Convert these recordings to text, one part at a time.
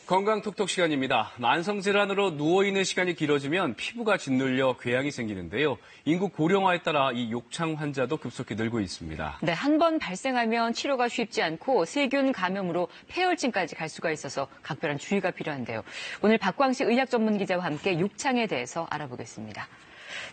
건강톡톡 시간입니다. 만성질환으로 누워있는 시간이 길어지면 피부가 짓눌려 궤양이 생기는데요. 인구 고령화에 따라 이 욕창 환자도 급속히 늘고 있습니다. 네, 한 번 발생하면 치료가 쉽지 않고 세균 감염으로 폐혈증까지 갈 수가 있어서 각별한 주의가 필요한데요. 오늘 박광식 의학 전문 기자와 함께 욕창에 대해서 알아보겠습니다.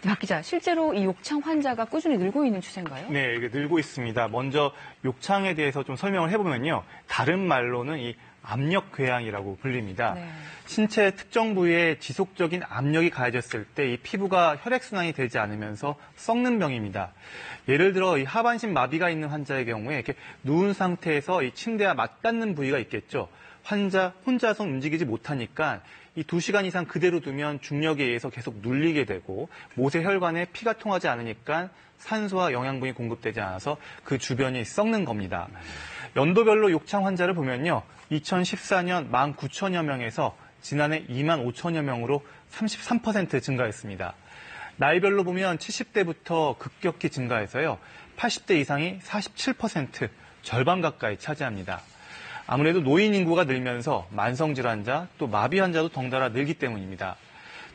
네, 박 기자, 실제로 이 욕창 환자가 꾸준히 늘고 있는 추세인가요? 네, 이게 늘고 있습니다. 먼저 욕창에 대해서 좀 설명을 해보면요. 다른 말로는 이 압력궤양이라고 불립니다. 네. 신체 특정 부위에 지속적인 압력이 가해졌을 때 이 피부가 혈액순환이 되지 않으면서 썩는 병입니다. 예를 들어 이 하반신 마비가 있는 환자의 경우에 이렇게 누운 상태에서 이 침대와 맞닿는 부위가 있겠죠. 환자 혼자서 움직이지 못하니까 이 2시간 이상 그대로 두면 중력에 의해서 계속 눌리게 되고 못의 혈관에 피가 통하지 않으니까 산소와 영양분이 공급되지 않아서 그 주변이 썩는 겁니다. 연도별로 욕창 환자를 보면요. 2014년 19,000여 명에서 지난해 25,000여 명으로 33% 증가했습니다. 나이별로 보면 70대부터 급격히 증가해서요. 80대 이상이 47%, 절반 가까이 차지합니다. 아무래도 노인 인구가 늘면서 만성질환자, 또 마비 환자도 덩달아 늘기 때문입니다.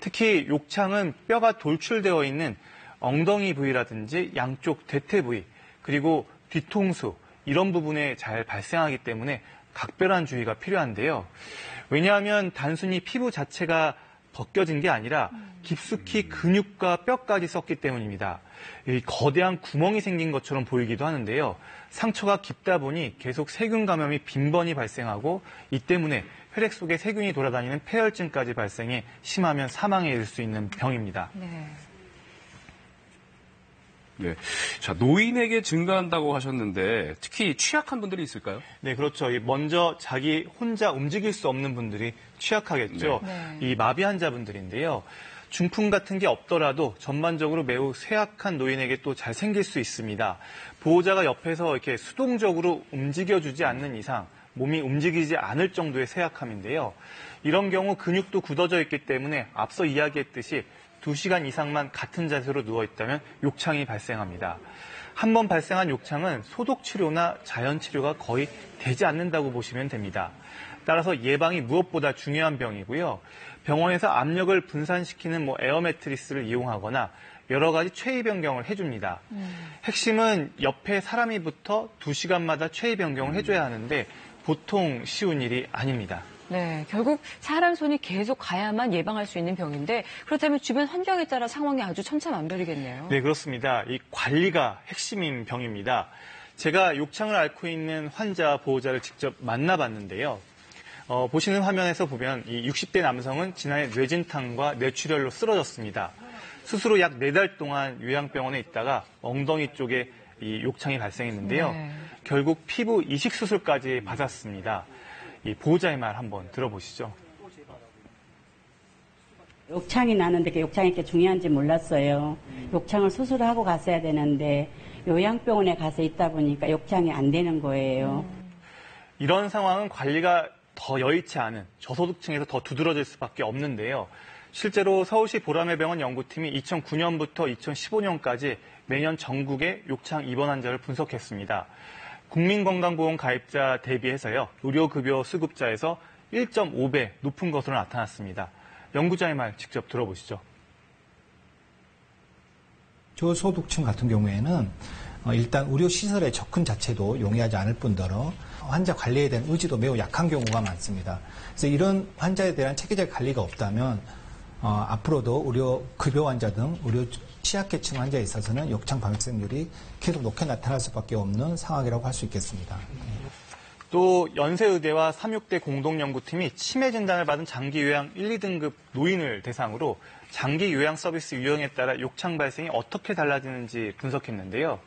특히 욕창은 뼈가 돌출되어 있는 엉덩이 부위라든지 양쪽 대퇴 부위, 그리고 뒤통수, 이런 부분에 잘 발생하기 때문에 각별한 주의가 필요한데요. 왜냐하면 단순히 피부 자체가 벗겨진 게 아니라 깊숙이 근육과 뼈까지 썩기 때문입니다. 이 거대한 구멍이 생긴 것처럼 보이기도 하는데요. 상처가 깊다 보니 계속 세균 감염이 빈번히 발생하고 이 때문에 혈액 속에 세균이 돌아다니는 폐혈증까지 발생해 심하면 사망에 이를 수 있는 병입니다. 네. 네. 자, 노인에게 증가한다고 하셨는데 특히 취약한 분들이 있을까요? 네, 그렇죠. 먼저 자기 혼자 움직일 수 없는 분들이 취약하겠죠. 네. 이 마비 환자분들인데요. 중풍 같은 게 없더라도 전반적으로 매우 쇠약한 노인에게 또 잘 생길 수 있습니다. 보호자가 옆에서 이렇게 수동적으로 움직여주지 않는 이상 몸이 움직이지 않을 정도의 쇠약함인데요. 이런 경우 근육도 굳어져 있기 때문에 앞서 이야기했듯이 2시간 이상만 같은 자세로 누워있다면 욕창이 발생합니다. 한 번 발생한 욕창은 소독치료나 자연치료가 거의 되지 않는다고 보시면 됩니다. 따라서 예방이 무엇보다 중요한 병이고요. 병원에서 압력을 분산시키는 에어 매트리스를 이용하거나 여러 가지 체위 변경을 해줍니다. 핵심은 옆에 사람이 붙어 2시간마다 체위 변경을 해줘야 하는데 보통 쉬운 일이 아닙니다. 네, 결국 사람 손이 계속 가야만 예방할 수 있는 병인데 그렇다면 주변 환경에 따라 상황이 아주 천차만별이겠네요. 네, 그렇습니다. 이 관리가 핵심인 병입니다. 제가 욕창을 앓고 있는 환자 보호자를 직접 만나봤는데요. 보시는 화면에서 보면 이 60대 남성은 지난해 뇌진탕과 뇌출혈로 쓰러졌습니다. 수술 후 약 4달 동안 요양병원에 있다가 엉덩이 쪽에 이 욕창이 발생했는데요. 네. 결국 피부 이식 수술까지 받았습니다. 이 보호자의 말 한번 들어보시죠. 욕창이 나는데 욕창이 이렇게 중요한지 몰랐어요. 욕창을 수술하고 갔어야 되는데 요양병원에 가서 있다 보니까 욕창이 안 되는 거예요. 이런 상황은 관리가 더 여의치 않은 저소득층에서 더 두드러질 수밖에 없는데요. 실제로 서울시 보라매병원 연구팀이 2009년부터 2015년까지 매년 전국의 욕창 입원 환자를 분석했습니다. 국민건강보험 가입자 대비해서요. 의료급여 수급자에서 1.5배 높은 것으로 나타났습니다. 연구자의 말 직접 들어보시죠. 저소득층 같은 경우에는 일단 의료시설의 접근 자체도 용이하지 않을 뿐더러 환자 관리에 대한 의지도 매우 약한 경우가 많습니다. 그래서 이런 환자에 대한 체계적 관리가 없다면 앞으로도 의료급여 환자 등 의료 취약계층 환자에 있어서는 욕창 발생률이 계속 높게 나타날 수밖에 없는 상황이라고 할 수 있겠습니다. 또 연세의대와 36대 공동연구팀이 치매 진단을 받은 장기요양 1, 2등급 노인을 대상으로 장기요양 서비스 유형에 따라 욕창 발생이 어떻게 달라지는지 분석했는데요.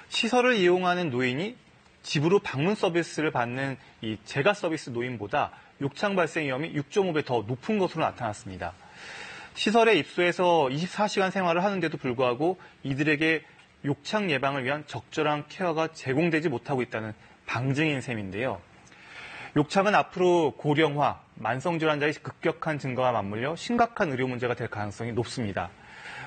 시설을 이용하는 노인이 집으로 방문 서비스를 받는 이 재가 서비스 노인보다 욕창 발생 위험이 6.5배 더 높은 것으로 나타났습니다. 시설에 입소해서 24시간 생활을 하는데도 불구하고 이들에게 욕창 예방을 위한 적절한 케어가 제공되지 못하고 있다는 방증인 셈인데요. 욕창은 앞으로 고령화, 만성질환자의 급격한 증가와 맞물려 심각한 의료 문제가 될 가능성이 높습니다.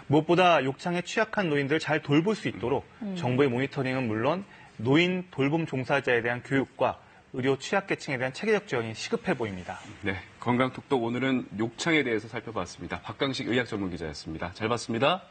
무엇보다 욕창에 취약한 노인들을 잘 돌볼 수 있도록 정부의 모니터링은 물론 노인 돌봄 종사자에 대한 교육과 의료 취약계층에 대한 체계적 지원이 시급해 보입니다. 네, 건강톡톡 오늘은 욕창에 대해서 살펴봤습니다. 박강식 의학전문기자였습니다. 잘 봤습니다.